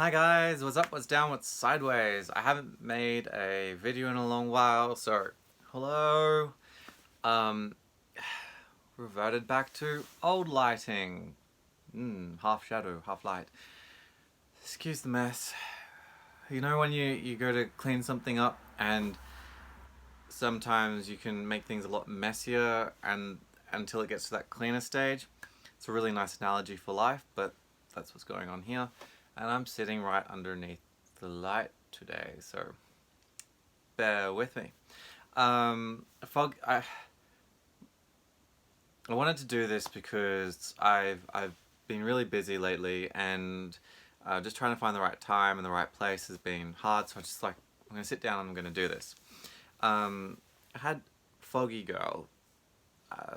Hi guys, what's up, what's down, what's sideways? I haven't made a video in a long while, so hello. Um, Reverted back to old lighting. Half shadow, half light. Excuse the mess. You know when you go to clean something up and sometimes you can make things a lot messier and until it gets to that cleaner stage? It's a really nice analogy for life, but that's what's going on here. And I'm sitting right underneath the light today, so bear with me. I wanted to do this because I've been really busy lately, and just trying to find the right time and the right place has been hard. So I just like I'm gonna sit down and I'm gonna do this. I had Fogyy Girl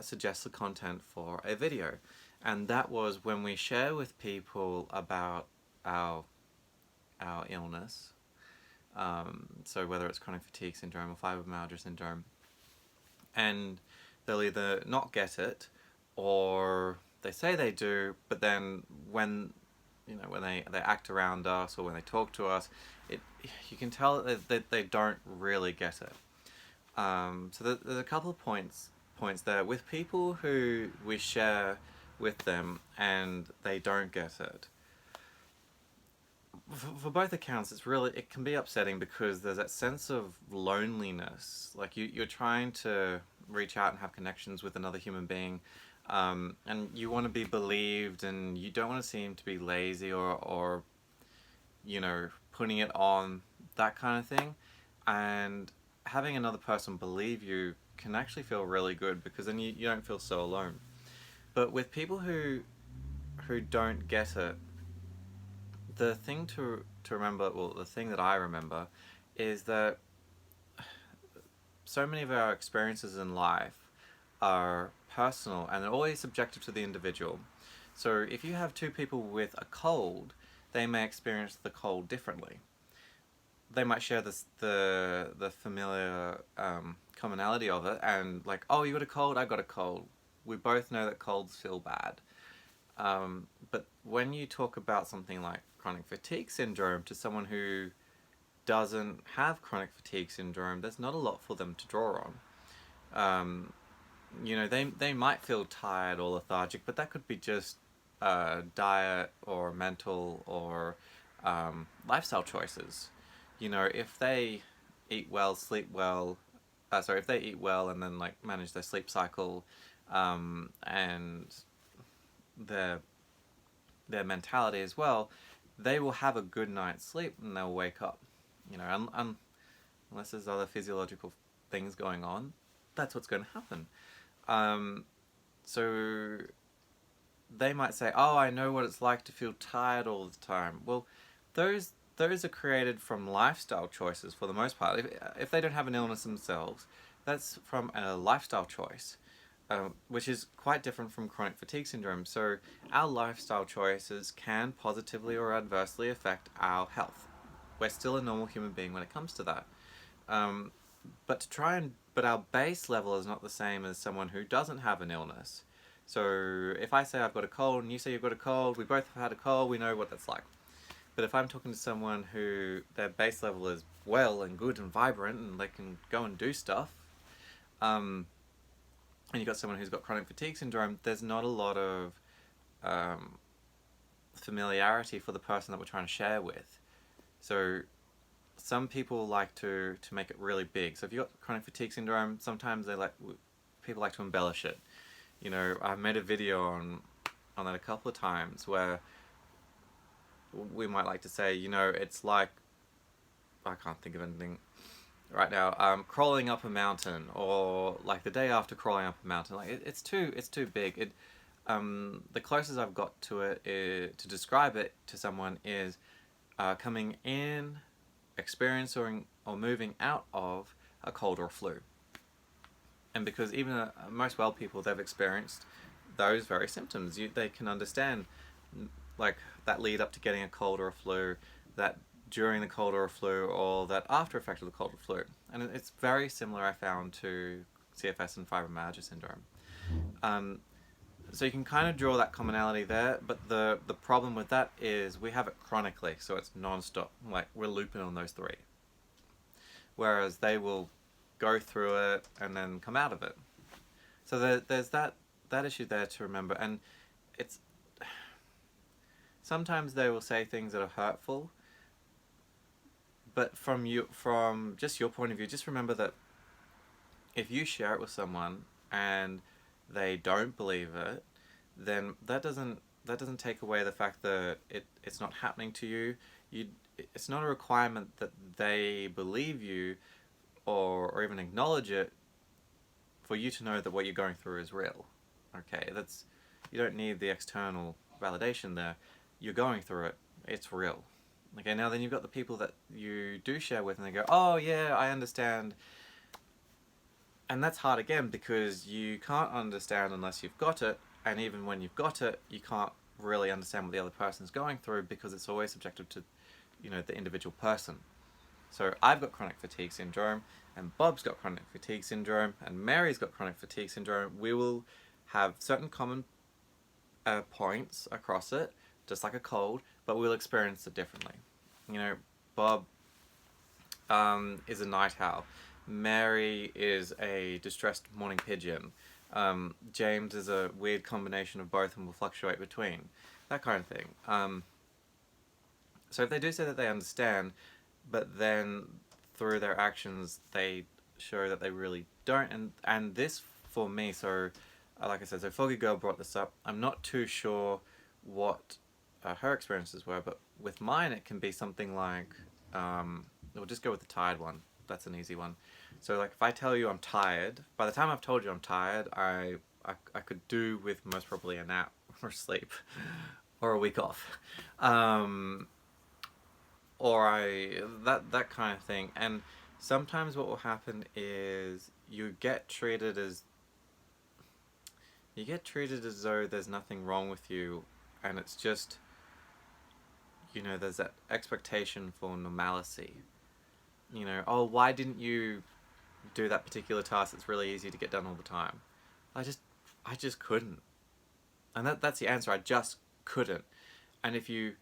suggest the content for a video, and that was when we share with people about our illness. So whether it's chronic fatigue syndrome or fibromyalgia syndrome, and they'll either not get it, or they say they do, but then when they act around us or when they talk to us, you can tell that they don't really get it. So there's a couple of points there with people who we share with them and they don't get it. For both accounts, it can be upsetting because there's that sense of loneliness. Like you're trying to reach out and have connections with another human being, and you want to be believed, and you don't want to seem to be lazy or putting it on, that kind of thing. And having another person believe you can actually feel really good, because then you don't feel so alone. But with people who don't get it, the thing to remember, well, the thing that I remember is that so many of our experiences in life are personal and they're always subjective to the individual. So if you have two people with a cold, they may experience the cold differently. They might share the familiar commonality of it, and like, oh, you got a cold, I got a cold. We both know that colds feel bad. But when you talk about something like chronic fatigue syndrome to someone who doesn't have chronic fatigue syndrome, there's not a lot for them to draw on. They might feel tired or lethargic, but that could be just diet or mental or lifestyle choices. If they eat well, sleep well, if they eat well and then like manage their sleep cycle, and their mentality as well, they will have a good night's sleep and they'll wake up. Unless there's other physiological things going on, that's what's going to happen. So they might say, "Oh, I know what it's like to feel tired all the time." Well, those are created from lifestyle choices for the most part. If they don't have an illness themselves, that's from a lifestyle choice. Which is quite different from chronic fatigue syndrome. So our lifestyle choices can positively or adversely affect our health. We're still a normal human being when it comes to that. But our base level is not the same as someone who doesn't have an illness. So if I say I've got a cold and you say you've got a cold, we both have had a cold, we know what that's like. But if I'm talking to someone who their base level is well and good and vibrant and they can go and do stuff, and you've got someone who's got chronic fatigue syndrome, there's not a lot of familiarity for the person that we're trying to share with. So some people like to make it really big. So if you've got chronic fatigue syndrome, sometimes people like to embellish it. I've made a video on that a couple of times where we might like to say, it's like, I can't think of anything right now, crawling up a mountain, or like the day after crawling up a mountain. Like it's too big. The closest I've got to it to describe it to someone is coming in, experiencing or moving out of a cold or flu. And because even most well people, they've experienced those very symptoms. They can understand like that lead up to getting a cold or a flu, that during the cold or a flu, or that after effect of the cold or flu. And it's very similar, I found, to CFS and fibromyalgia syndrome. So you can kind of draw that commonality there, but the problem with that is we have it chronically, so it's non-stop. Like, we're looping on those three. Whereas they will go through it and then come out of it. So there's that issue there to remember. And it's sometimes they will say things that are hurtful, but from just your point of view, just remember that if you share it with someone and they don't believe it, then that doesn't take away the fact that it's not happening to you. It's not a requirement that they believe you or even acknowledge it for you to know that what you're going through is real. Okay, you don't need the external validation there. You're going through it. It's real. Okay, now then you've got the people that you do share with and they go, oh yeah, I understand. And that's hard again because you can't understand unless you've got it, and even when you've got it, you can't really understand what the other person's going through because it's always subjective to, the individual person. So I've got chronic fatigue syndrome, and Bob's got chronic fatigue syndrome, and Mary's got chronic fatigue syndrome. We will have certain common points across it, just like a cold, but we'll experience it differently. Bob is a night owl. Mary is a distressed morning pigeon. James is a weird combination of both and will fluctuate between. That kind of thing. So if they do say that they understand, but then through their actions they show that they really don't, and this for me, so like I said, so Fogyy Girl brought this up. I'm not too sure what her experiences were, but with mine it can be something like, we'll just go with the tired one. That's an easy one. So like if I tell you I'm tired, by the time I've told you I'm tired, I could do with most probably a nap or sleep or a week off. That kind of thing. And sometimes what will happen is you get treated as though there's nothing wrong with you, and it's just, there's that expectation for normalcy. Oh, why didn't you do that particular task that's really easy to get done all the time? I just couldn't. And that's the answer. I just couldn't. And if you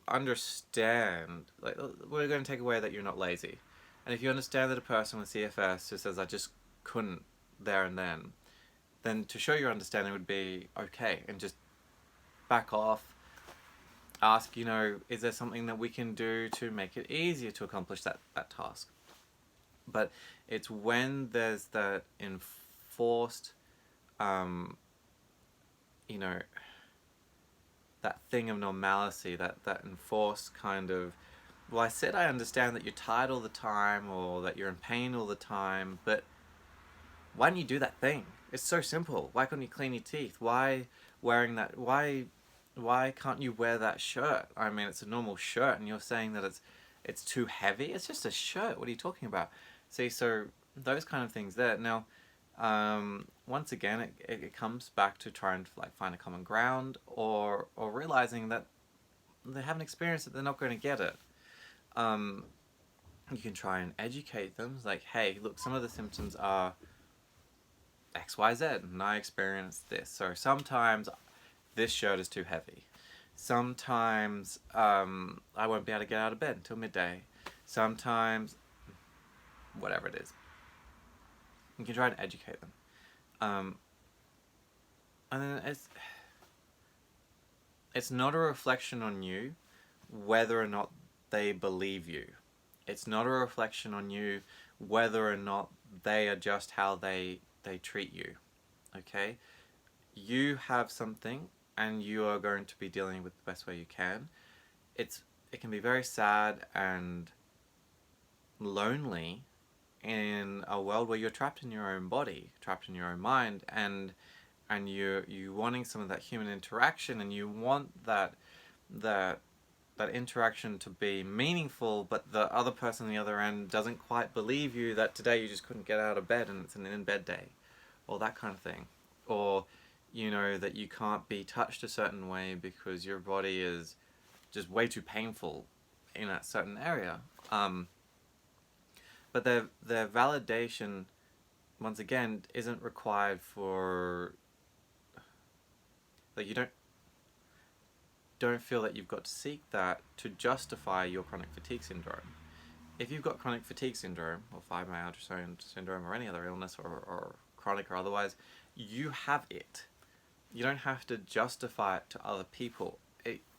understand, like, we're going to take away that you're not lazy. And if you understand that a person with CFS who says, I just couldn't there and then to show your understanding would be okay, and just back off, ask, is there something that we can do to make it easier to accomplish that task? But it's when there's that enforced, that thing of normalcy, that enforced kind of, well, I said I understand that you're tired all the time or that you're in pain all the time, but why don't you do that thing? It's so simple. Why can't you clean your teeth? Why wearing that? Why can't you wear that shirt? I mean, it's a normal shirt, and you're saying that it's too heavy. It's just a shirt. What are you talking about? See, so those kind of things there. Now, once again, it comes back to trying to find a common ground, or realizing that they haven't experienced it, they're not going to get it. You can try and educate them. It's like, hey, look, some of the symptoms are XYZ, and I experienced this. So sometimes this shirt is too heavy. Sometimes I won't be able to get out of bed until midday. Sometimes, whatever it is. You can try and educate them. And then it's not a reflection on you whether or not they believe you. It's not a reflection on you whether or not they adjust how they treat you. Okay? You have something, and you are going to be dealing with the best way you can. It can be very sad and lonely in a world where you're trapped in your own body, trapped in your own mind, and you wanting some of that human interaction, and you want that interaction to be meaningful, but the other person on the other end doesn't quite believe you that today you just couldn't get out of bed and it's an in-bed day, or that kind of thing. Or, that you can't be touched a certain way because your body is just way too painful in a certain area. But their validation, once again, isn't required for Like, you don't feel that you've got to seek that to justify your chronic fatigue syndrome. If you've got chronic fatigue syndrome, or fibromyalgia syndrome, or any other illness, or chronic or otherwise, you have it. You don't have to justify it to other people.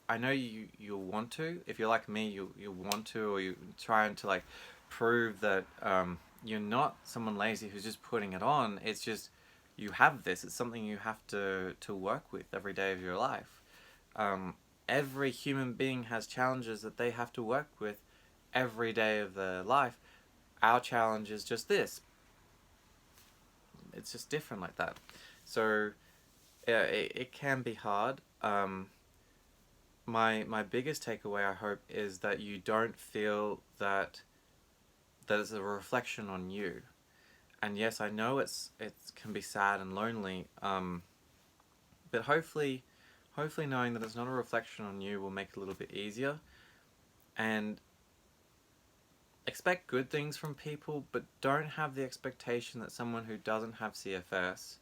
I know you'll want to. If you're like me, you want to, or you're trying to like prove that you're not someone lazy who's just putting it on. It's just, you have this. It's something you have to work with every day of your life. Every human being has challenges that they have to work with every day of their life. Our challenge is just this. It's just different like that. So yeah, it can be hard. My biggest takeaway, I hope, is that you don't feel that there's a reflection on you. And yes, I know it can be sad and lonely, but hopefully knowing that it's not a reflection on you will make it a little bit easier. And expect good things from people, but don't have the expectation that someone who doesn't have CFS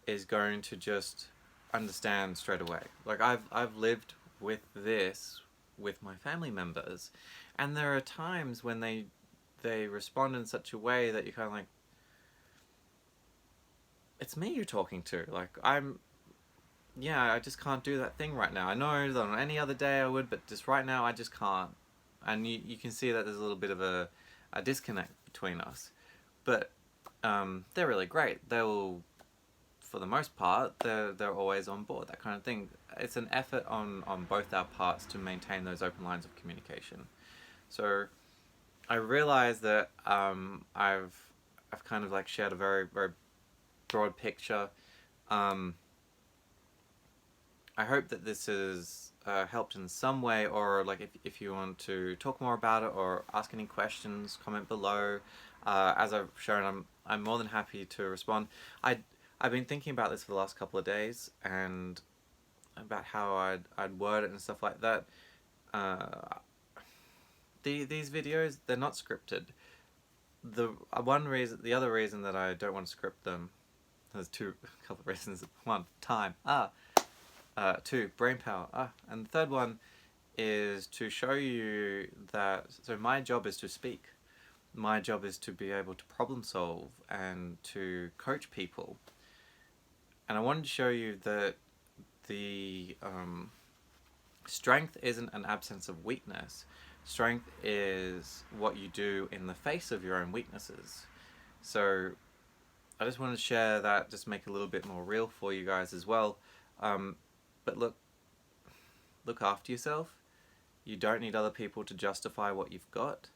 is going to just understand straight away. Like, I've lived with this with my family members, and there are times when they respond in such a way that you're kind of like, it's me you're talking to. Like, I just can't do that thing right now. I know that on any other day I would, but just right now I just can't. And you can see that there's a little bit of a disconnect between us. But they're really great. They'll, for the most part, they're always on board, that kind of thing. It's an effort on both our parts to maintain those open lines of communication. So I realize that I've kind of like shared a very, very broad picture. I hope that this has helped in some way, or like if you want to talk more about it or ask any questions, comment below. As I've shown, I'm more than happy to respond. I've been thinking about this for the last couple of days, and about how I'd word it and stuff like that. These videos, they're not scripted. The other reason that I don't want to script them, there's a couple of reasons. One, time. Two, brain power. And the third one is to show you that, so my job is to speak. My job is to be able to problem solve and to coach people. And I wanted to show you that the strength isn't an absence of weakness. Strength is what you do in the face of your own weaknesses. So I just wanted to share that, just make it a little bit more real for you guys as well. But look after yourself. You don't need other people to justify what you've got.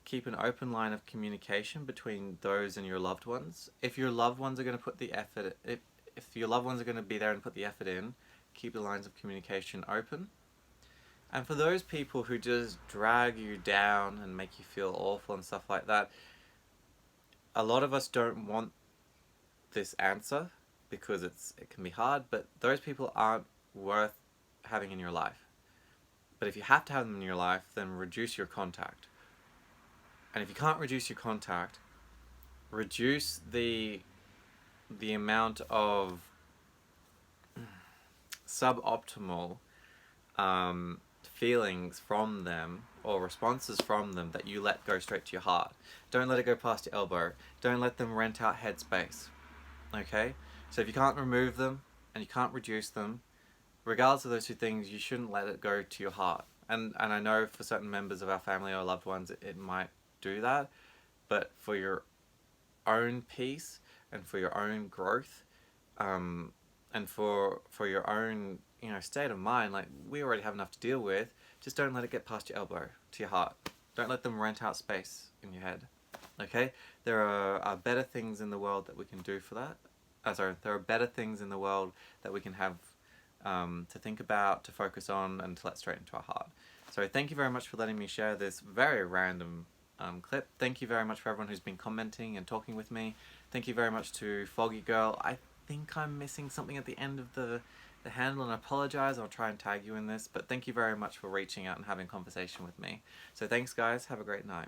Keep an open line of communication between those and your loved ones. If your loved ones are going to put the effort, if your loved ones are going to be there and put the effort in, keep the lines of communication open. And for those people who just drag you down and make you feel awful and stuff like that, a lot of us don't want this answer because it can be hard, but those people aren't worth having in your life. But if you have to have them in your life, then reduce your contact. And if you can't reduce your contact, reduce the amount of suboptimal feelings from them or responses from them that you let go straight to your heart. Don't let it go past your elbow. Don't let them rent out headspace. Okay? So if you can't remove them and you can't reduce them, regardless of those two things, you shouldn't let it go to your heart. And I know for certain members of our family or loved ones, it might do that. But for your own peace and for your own growth, and for your own state of mind, like, we already have enough to deal with. Just don't let it get past your elbow to your heart. Don't let them rent out space in your head. Okay? There are better things in the world that we can do for that. There are better things in the world that we can have to think about, to focus on, and to let straight into our heart. So thank you very much for letting me share this very random clip. Thank you very much for everyone who's been commenting and talking with me. Thank you very much to Fogyy Girl. I think I'm missing something at the end of the handle, and I apologize. I'll try and tag you in this, but thank you very much for reaching out and having a conversation with me. So thanks guys, have a great night.